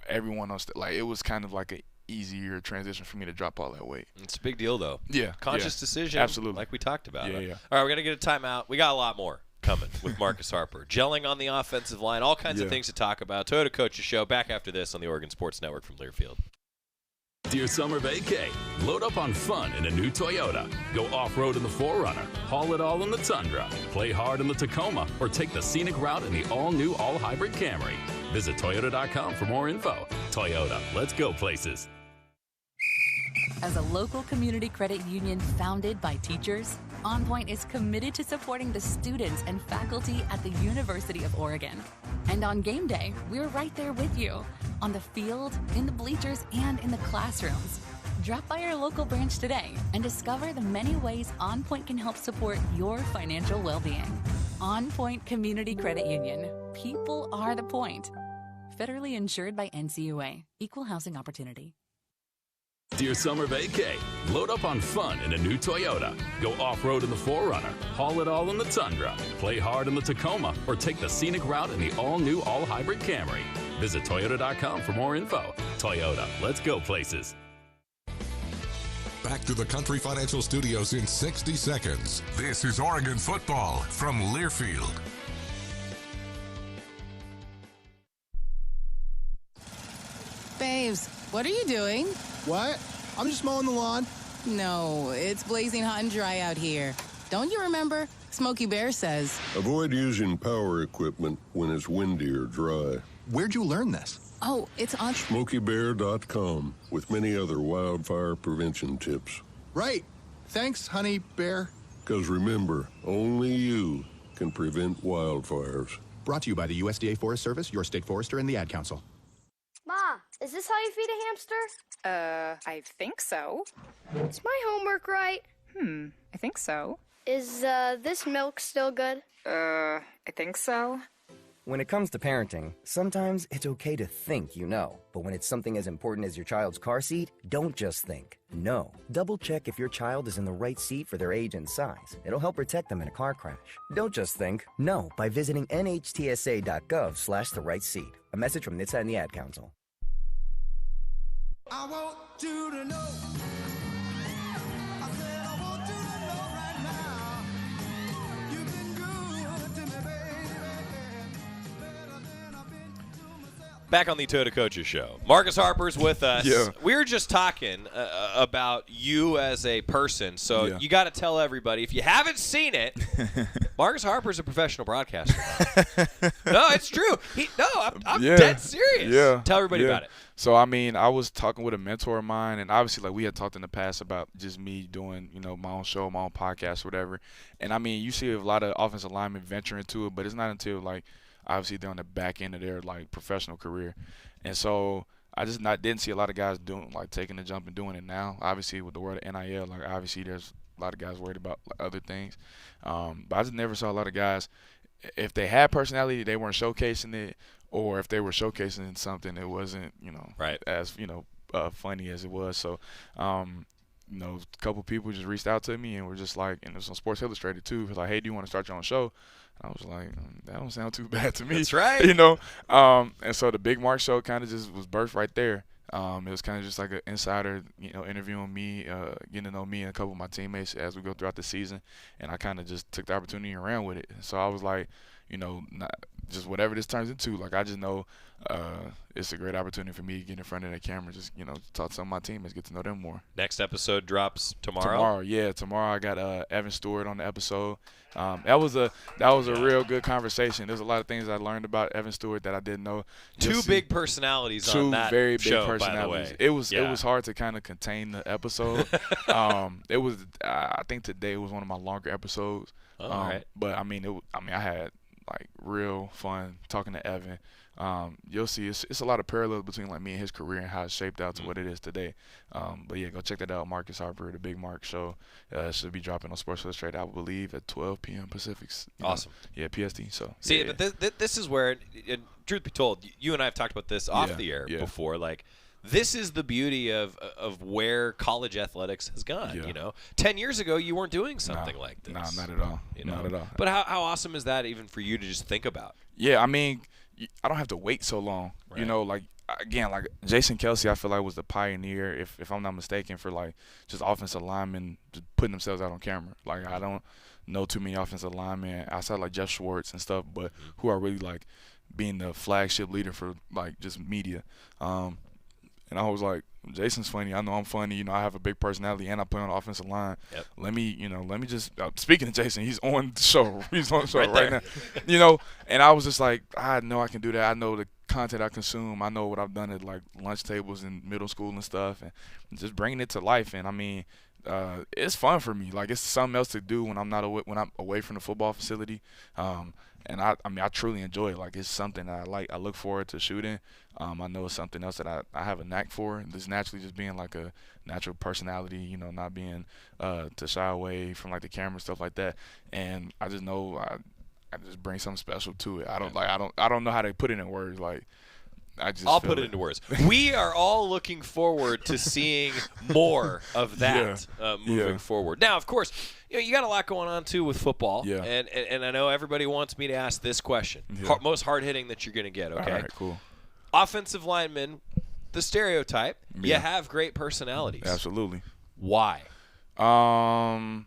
everyone else. Like it was kind of like a easier transition for me to drop all that weight. It's a big deal though. Yeah, conscious decision. Absolutely, like we talked about. Yeah. All right, we got to get a timeout. We got a lot more coming with Marcus Harper. Gelling on the offensive line, all kinds of things to talk about. Toyota Coaches Show, back after this on the Oregon Sports Network from Learfield. Dear summer vacay, load up on fun in a new Toyota. Go off-road in the 4Runner, haul it all in the Tundra, play hard in the Tacoma, or take the scenic route in the all-new all-hybrid Camry. Visit Toyota.com for more info. Toyota, let's go places. As a local community credit union founded by teachers, OnPoint is committed to supporting the students and faculty at the University of Oregon. And on game day, we're right there with you, on the field, in the bleachers, and in the classrooms. Drop by our local branch today and discover the many ways OnPoint can help support your financial well-being. OnPoint Community Credit Union. People are the point. Federally insured by NCUA. Equal housing opportunity. Dear summer vacay, load up on fun in a new Toyota. Go off-road in the 4Runner, haul it all in the Tundra, play hard in the Tacoma, or take the scenic route in the all-new all-hybrid Camry. Visit Toyota.com for more info. Toyota, let's go places. Back to the Country Financial Studios in 60 seconds. This is Oregon football from Learfield. Babes, what are you doing? What? I'm just mowing the lawn. No, it's blazing hot and dry out here. Don't you remember? Smokey Bear says. Avoid using power equipment when it's windy or dry. Where'd you learn this? Oh, it's on SmokeyBear.com with many other wildfire prevention tips. Right. Thanks, Honey Bear. Because remember, only you can prevent wildfires. Brought to you by the USDA Forest Service, your state forester, and the Ad Council. Ma, is this how you feed a hamster? I think so. Is my homework right? I think so. Is, this milk still good? I think so. When it comes to parenting, sometimes it's okay to think you know. But when it's something as important as your child's car seat, don't just think. Know. Double check if your child is in the right seat for their age and size. It'll help protect them in a car crash. Don't just think. Know by visiting nhtsa.gov/the right seat. A message from NHTSA and the Ad Council. I want you to know. I said I want you to know right now. You've been good to me, Back on the Toyota Coaches Show. Marcus Harper's with us. Yeah. We were just talking about you as a person, so you got to tell everybody, if you haven't seen it, Marcus Harper's a professional broadcaster. No, it's true. I'm dead serious. Yeah. Tell everybody about it. So, I mean, I was talking with a mentor of mine, and obviously, like, we had talked in the past about just me doing, my own show, my own podcast, whatever. And, I mean, you see a lot of offensive linemen venture into it, but it's not until, like, obviously they're on the back end of their, like, professional career. And so I just didn't see a lot of guys taking the jump and doing it now. Obviously, with the word of NIL, like, obviously there's a lot of guys worried about other things. But I just never saw a lot of guys, if they had personality, they weren't showcasing it, or if they were showcasing something, it wasn't, as, funny as it was. So, a couple people just reached out to me and were just like, and it was on Sports Illustrated too, it was like, hey, do you want to start your own show? I was like, that don't sound too bad to me. That's right. And so the Big Mark Show kind of just was birthed right there. It was kind of just like an insider, interviewing me, getting to know me and a couple of my teammates as we go throughout the season. And I kind of just took the opportunity and ran with it. So I was like, just whatever this turns into, like I just know it's a great opportunity for me to get in front of that camera, just talk to some of my teammates, get to know them more. Next episode drops tomorrow. Tomorrow I got Evan Stewart on the episode. That was a real good conversation. There's a lot of things I learned about Evan Stewart that I didn't know. Two big personalities on that very big show, personalities. by the way. It was hard to kind of contain the episode. It was I think today was one of my longer episodes. All right. But I had like real fun talking to Evan. You'll see it's a lot of parallels between like me and his career and how it shaped out to what it is today. But yeah, go check that out. Marcus Harper, the Big Mark Show. Should be dropping on Sports Illustrated, I believe, at 12 p.m. Pacific. Awesome. Yeah, PST. So see, yeah. but this is where, truth be told, you and I have talked about this off the air before. Like, this is the beauty of where college athletics has gone. 10 years ago, you weren't doing something like this. No, not at all. Not at all. But how awesome is that even for you to just think about? Yeah, I don't have to wait so long. Right. Like Jason Kelsey, I feel like was the pioneer, if I'm not mistaken, for like just offensive linemen just putting themselves out on camera. Like I don't know too many offensive linemen outside like Jeff Schwartz and stuff, but who are really like being the flagship leader for like just media. And I was like, Jason's funny. I know I'm funny. I have a big personality, and I play on the offensive line. Yep. Let me just speaking of Jason, he's on the show. He's on the show right now. And I was just like, I know I can do that. I know the content I consume. I know what I've done at like lunch tables in middle school and stuff, and just bringing it to life. And it's fun for me. Like it's something else to do when I'm away from the football facility. And I truly enjoy it. Like it's something that I like. I look forward to shooting. I know it's something else that I have a knack for. Just naturally just being like a natural personality, not being to shy away from like the camera, stuff like that. And I just know I just bring something special to it. I don't know how to put it in words. Like I'll put it into words. We are all looking forward to seeing more of that moving forward. Now, of course, you got a lot going on too with football. Yeah. And I know everybody wants me to ask this question. Most hard hitting that you're going to get. Okay. All right. Cool. Offensive linemen, the stereotype. You have great personalities. Absolutely. Why? Why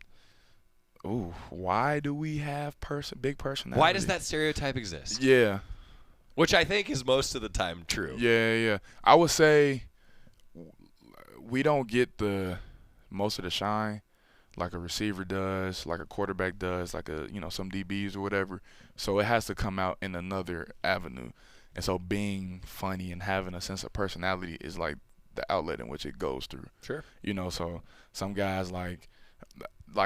do we have big personalities? Why does that stereotype exist? Yeah. Which I think is most of the time true. Yeah. I would say we don't get most of the shine like a receiver does, like a quarterback does, like some DBs or whatever. So it has to come out in another avenue. And so being funny and having a sense of personality is like the outlet in which it goes through. Sure. So some guys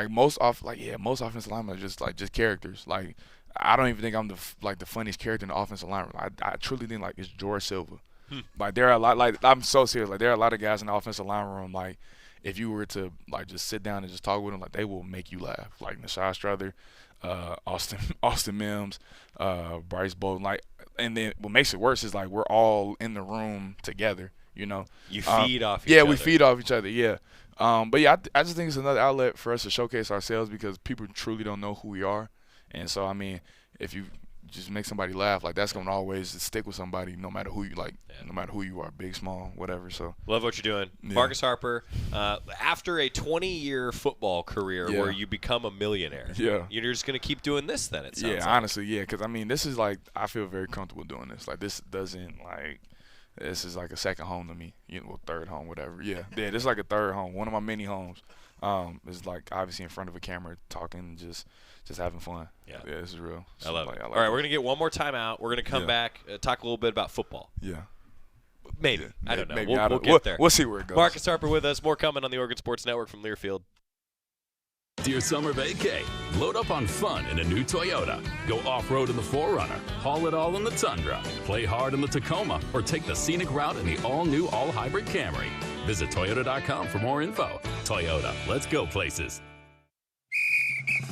most offensive linemen are just characters. Like I don't even think I'm the funniest character in the offensive line. I truly think like it's George Silva. Like there are a lot. Like I'm so serious. Like there are a lot of guys in the offensive line room. Like if you were to like just sit down and just talk with them, like they will make you laugh. Like Nashai Strother, Austin Mims, Bryce Bolden. Like, and then what makes it worse is like we're all in the room together. You feed off each other. Yeah, we feed off each other. Yeah. But yeah, I just think it's another outlet for us to showcase ourselves because people truly don't know who we are. And so, if you just make somebody laugh, like that's going to always stick with somebody no matter who you like, no matter who you are, big, small, whatever. So love what you're doing. Yeah. Marcus Harper, after a 20-year football career where you become a millionaire, you're just going to keep doing this then, it sounds like. Honestly, because, this is like I feel very comfortable doing this. Like this doesn't like – this is like a second home to me, third home, whatever. Yeah, this is like a third home, one of my many homes. It's like obviously in front of a camera, talking, just having fun. Yeah, this is real. I love it. All right, we're gonna get one more time out. We're gonna come back, talk a little bit about football. Yeah, maybe. I don't know. Maybe. We'll get there. We'll see where it goes. Marcus Harper with us. More coming on the Oregon Sports Network from Learfield. Dear summer vacay, load up on fun in a new Toyota. Go off-road in the 4Runner, haul it all in the Tundra, play hard in the Tacoma, or take the scenic route in the all-new all-hybrid Camry. Visit Toyota.com for more info. Toyota, let's go places.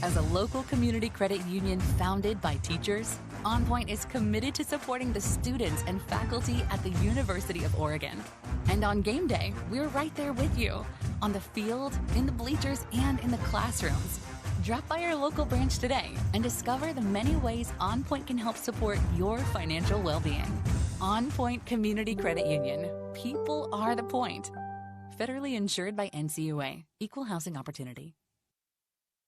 As a local community credit union founded by teachers, On Point is committed to supporting the students and faculty at the University of Oregon. And on game day, we're right there with you, on the field, in the bleachers, and in the classrooms. Drop by your local branch today and discover the many ways On Point can help support your financial well-being. On Point Community Credit Union. People are the point. Federally insured by NCUA. Equal housing opportunity.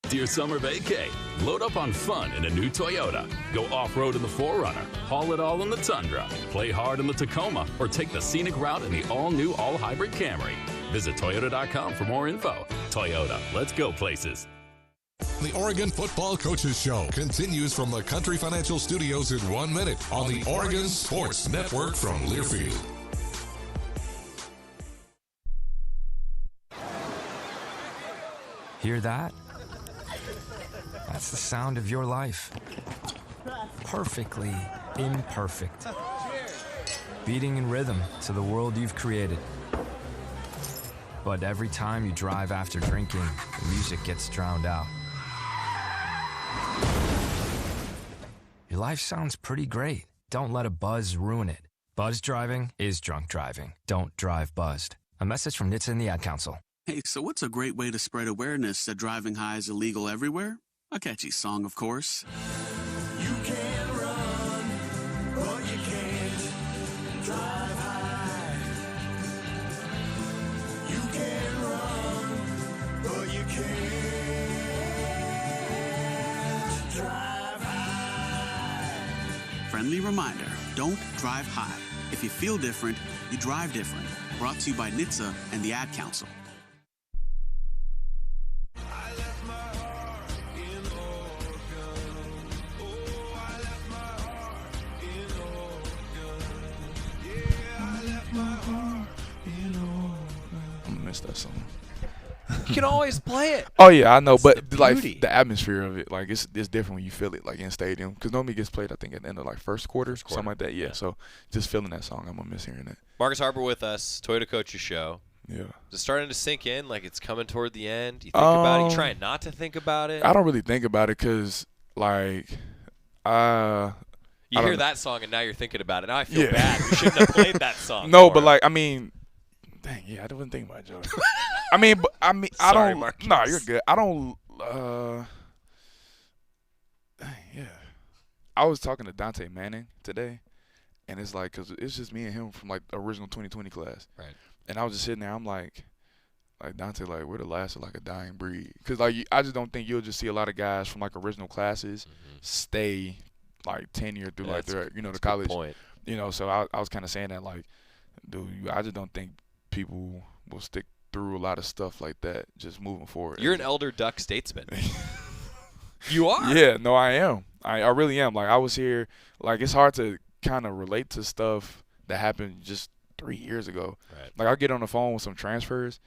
Dear summer vacay, load up on fun in a new Toyota. Go off-road in the 4Runner, haul it all in the Tundra, play hard in the Tacoma, or take the scenic route in the all-new all-hybrid Camry. Visit Toyota.com for more info. Toyota, let's go places. The Oregon Football Coaches Show continues from the Country Financial Studios in 1 minute on the Oregon Sports Network from Learfield. Hear that? That's the sound of your life. Perfectly imperfect. Beating in rhythm to the world you've created. But every time you drive after drinking, the music gets drowned out. Your life sounds pretty great. Don't let a buzz ruin it. Buzz driving is drunk driving. Don't drive buzzed. A message from NHTSA and the Ad Council. Hey, so what's a great way to spread awareness that driving high is illegal everywhere? A catchy song, of course. You can run, but you can't drive high. You can run, but you can't drive high. Friendly reminder, don't drive high. If you feel different, you drive different. Brought to you by NHTSA and the Ad Council. That song. You can always play it. Oh yeah, I know, That's but the like beauty. the atmosphere of it, like it's different when you feel it, like in stadium. Because normally it gets played, I think, at the end of like first quarter, something like that. Yeah. So just feeling that song, I'm gonna miss hearing that. Marcus Harper with us, Toyota Coaches Show. Yeah. Is it starting to sink in? Like it's coming toward the end? You think about it? You trying not to think about it? I don't really think about it because, like, you hear that song and now you're thinking about it. Now I feel bad. You shouldn't have played that song. No, but like, I mean, dang, yeah, I didn't think about it, Joey. I Sorry, don't. Marcus. No, you're good. I don't. Yeah. I was talking to Dante Manning today, and it's like, cause it's just me and him from like the original 2020 class. Right. And I was just sitting there. I'm like Dante, like we're the last of like a dying breed. Cause like I just don't think you'll just see a lot of guys from like original classes stay like tenure through like their the college. Point. So I was kind of saying that like, dude, I just don't think people will stick through a lot of stuff like that just moving forward. You're an elder duck statesman. You are. Yeah, no, I am. I really am. Like I was here. Like it's hard to kind of relate to stuff that happened just 3 years ago. Right. Like I'll get on the phone with some transfers,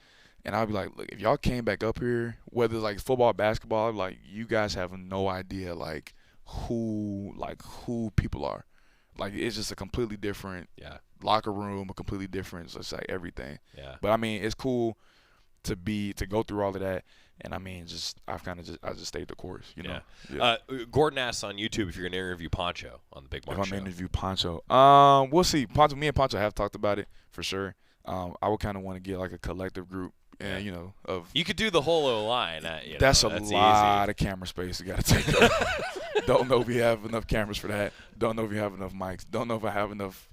and I'll be like, look, if y'all came back up here, whether it's like football, basketball, like you guys have no idea like who people are. Like it's just a completely different locker room, a completely different, so it's like everything. Yeah. But I mean, it's cool to go through all of that. And I mean, I just stayed the course, you know. Yeah. Gordon asks on YouTube if you're gonna interview Poncho on the Big Mark If Show. I'm gonna interview Poncho, we'll see. Me and Poncho have talked about it for sure. I would kind of want to get like a collective group, and of. You could do the whole O-line. That's a lot easy. of camera space you got to take up. Don't know if we have enough cameras for that. Don't know if we have enough mics. Don't know if I have enough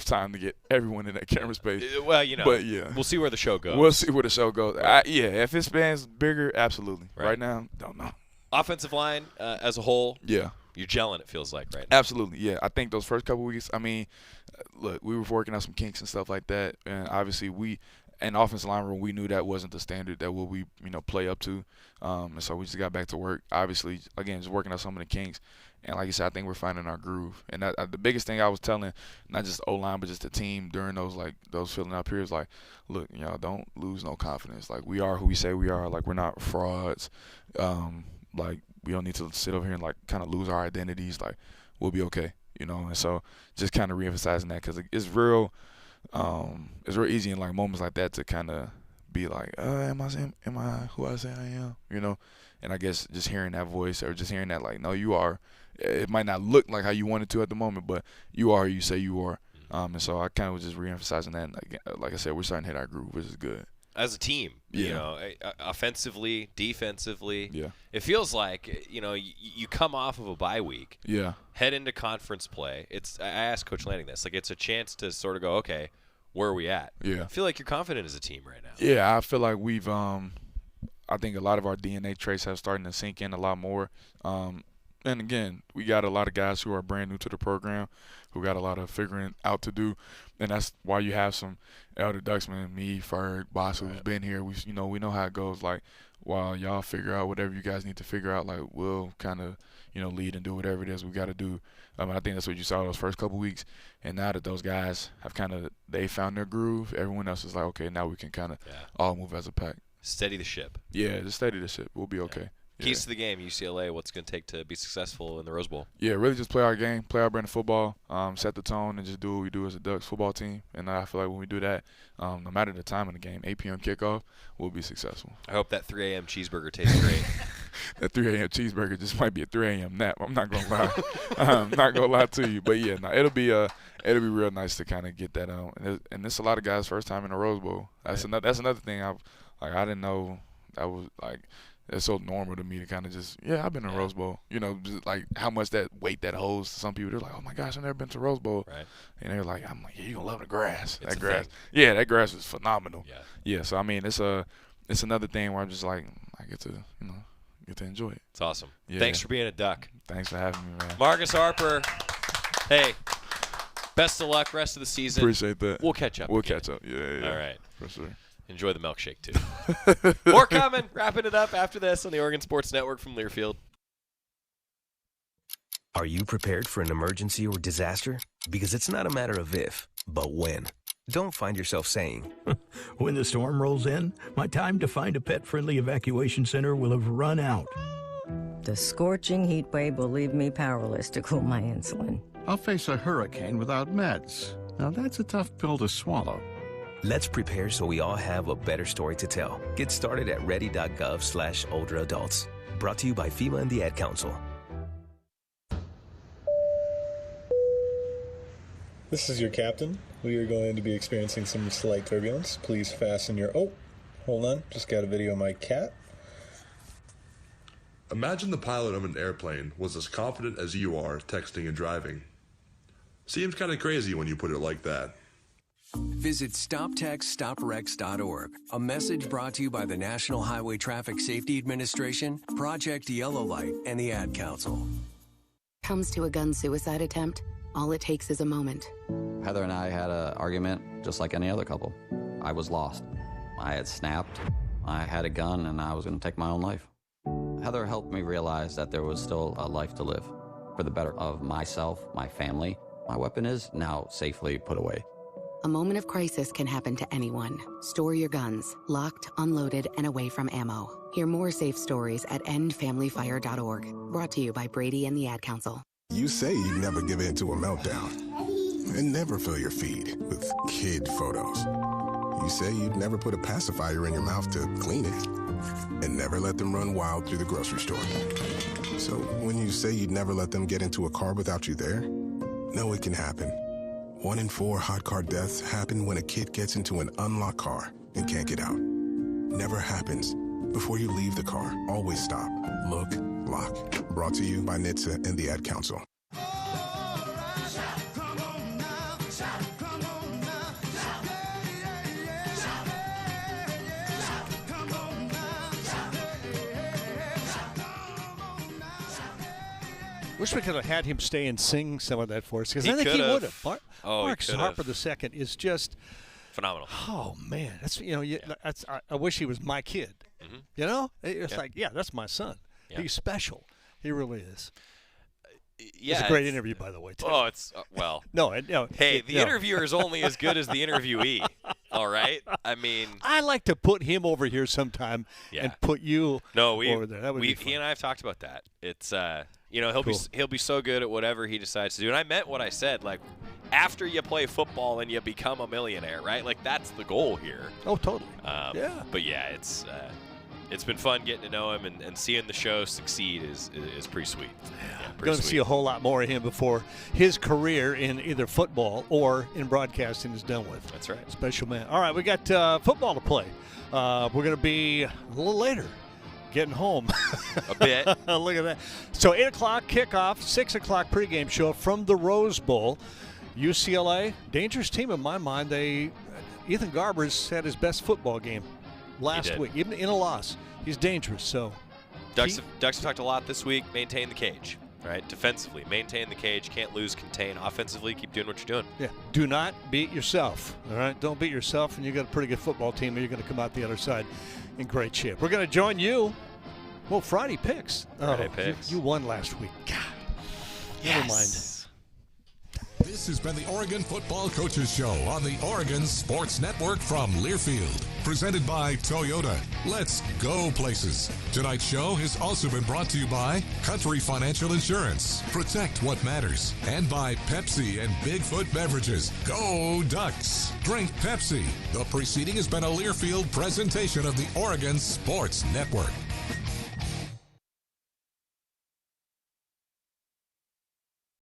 time to get everyone in that camera space. Well, but yeah, we'll see where the show goes. We'll see where the show goes. If it spans bigger, absolutely. Right now, don't know. Offensive line as a whole. Yeah. You're gelling, it feels like, right now. Absolutely, yeah. I think those first couple weeks, I mean, look, we were working out some kinks and stuff like that, and obviously in the offensive line room, we knew that wasn't the standard that we play up to, and so we just got back to work. Obviously, again, just working out some of the kinks, and like you said, I think we're finding our groove. And the biggest thing I was telling, not just O-line, but just the team during those filling out periods, like, look, don't lose no confidence. Like, we are who we say we are. Like, we're not frauds. Like, we don't need to sit over here and like kind of lose our identities. Like, we'll be okay, And so just kind of reemphasizing that because it's real easy in like moments like that to kind of be like, am I who I say I am, And I guess just hearing that voice or just hearing that like, no, you are. It might not look like how you want it to at the moment, but you are who you say you are. And so I kind of was just reemphasizing that. And like I said, we're starting to hit our groove, which is good. as a team. Yeah. You know, offensively, defensively. Yeah. It feels like, you know, you come off of a bye week. Yeah. Head into conference play. I asked Coach Lanning this. Like, it's a chance to sort of go, okay, where are we at? Yeah. I feel like you're confident as a team right now. Yeah, I feel like we've I think a lot of our DNA traits have started to sink in a lot more. And again, we got a lot of guys who are brand new to the program, who got a lot of figuring out to do, and that's why you have some elder Ducksmen, me, Ferg, Boss, who's been here. We know how it goes. Like, while y'all figure out whatever you guys need to figure out, like, we'll kind of, lead and do whatever it is we got to do. I think that's what you saw those first couple weeks. And now that those guys have they found their groove, everyone else is like, okay, now we can kind of all move as a pack. Steady the ship. Yeah, just steady the ship. We'll be okay. Keys to the game, UCLA, what's going to take to be successful in the Rose Bowl? Yeah, really just play our game, play our brand of football, set the tone, and just do what we do as a Ducks football team. And I feel like when we do that, no matter the time in the game, 8 p.m. kickoff, we'll be successful. I hope that 3 a.m. cheeseburger tastes great. That 3 a.m. cheeseburger just might be a 3 a.m. nap. I'm not going to lie. I'm not going to lie to you. But, yeah, it'll be real nice to kind of get that on. And it's a lot of guys' first time in the Rose Bowl. That's another thing. I didn't know that was, like – it's so normal to me to kind of just, I've been in a Rose Bowl. Just like how much that weight that holds to some people. They're like, oh, my gosh, I've never been to a Rose Bowl. Right. And they're like, I'm like, you're going to love the grass. It's that grass. Thing. Yeah, that grass is phenomenal. Yeah. So, I mean, it's another thing where I'm just like, I get to enjoy it. It's awesome. Yeah. Thanks for being a Duck. Thanks for having me, man. Marcus Harper, hey, best of luck rest of the season. Appreciate that. We'll catch up. We'll catch up. Yeah. All right. For sure. Enjoy the milkshake, too. More coming. Wrapping it up after this on the Oregon Sports Network from Learfield. Are you prepared for an emergency or disaster? Because it's not a matter of if, but when. Don't find yourself saying, when the storm rolls in, my time to find a pet-friendly evacuation center will have run out. The scorching heat wave will leave me powerless to cool my insulin. I'll face a hurricane without meds. Now that's a tough pill to swallow. Let's prepare so we all have a better story to tell. Get started at ready.gov/older adults. Brought to you by FEMA and the Ad Council. This is your captain. We are going to be experiencing some slight turbulence. Please fasten your... Oh, hold on. Just got a video of my cat. Imagine the pilot of an airplane was as confident as you are texting and driving. Seems kind of crazy when you put it like that. Visit StopTextStopWrecks.org. A message brought to you by the National Highway Traffic Safety Administration, Project Yellow Light, and the Ad Council. Comes to a gun suicide attempt, all it takes is a moment. Heather and I had an argument just like any other couple. I was lost. I had snapped. I had a gun, and I was going to take my own life. Heather helped me realize that there was still a life to live for the better of myself, my family. My weapon is now safely put away. A moment of crisis can happen to anyone. Store your guns, locked, unloaded, and away from ammo. Hear more safe stories at endfamilyfire.org. Brought to you by Brady and the Ad Council. You say you never give in to a meltdown and never fill your feed with kid photos. You say you'd never put a pacifier in your mouth to clean it and never let them run wild through the grocery store. So when you say you'd never let them get into a car without you there, know it can happen. 1 in 4 hot car deaths happen when a kid gets into an unlocked car and can't get out. Never happens. Before you leave the car, always stop, look, lock. Brought to you by NHTSA and the Ad Council. Wish we could have had him stay and sing some of that for us, because I think he would have. Marcus Harper II is just phenomenal. Oh man, that's that's. I wish he was my kid. Mm-hmm. It's like that's my son. Yeah. He's special. He really is. Yeah, it's a great interview, by the way. Too. Oh, it's well. No. Hey, the interviewer is only as good as the interviewee. All right. I mean, I like to put him over here sometime and put you over there. That would be fun. He and I have talked about that. It's he'll be so good at whatever he decides to do. And I meant what I said. Like, after you play football and you become a millionaire, right? Like, that's the goal here. Oh, totally. Yeah. But yeah, it's it's been fun getting to know him, and seeing the show succeed is pretty sweet. Yeah, Going to see a whole lot more of him before his career in either football or in broadcasting is done with. That's right. Special man. All right, we got football to play. We're going to be a little later getting home. A bit. Look at that. So 8 o'clock kickoff, 6 o'clock pregame show from the Rose Bowl. UCLA, dangerous team in my mind. Ethan Garbers had his best football game last week, even in a loss. He's dangerous. So Ducks have talked a lot this week. Maintain the cage, right? Defensively, maintain the cage. Can't lose, contain. Offensively, keep doing what you're doing. Yeah. Do not beat yourself. All right. Don't beat yourself, and you got a pretty good football team, and you're going to come out the other side in great shape. We're going to join you. Well, Friday picks. Friday picks. You won last week. God. Yes. Never mind. This has been the Oregon Football Coaches Show on the Oregon Sports Network from Learfield. Presented by Toyota. Let's go places. Tonight's show has also been brought to you by Country Financial Insurance. Protect what matters. And by Pepsi and Bigfoot Beverages. Go Ducks. Drink Pepsi. The preceding has been a Learfield presentation of the Oregon Sports Network.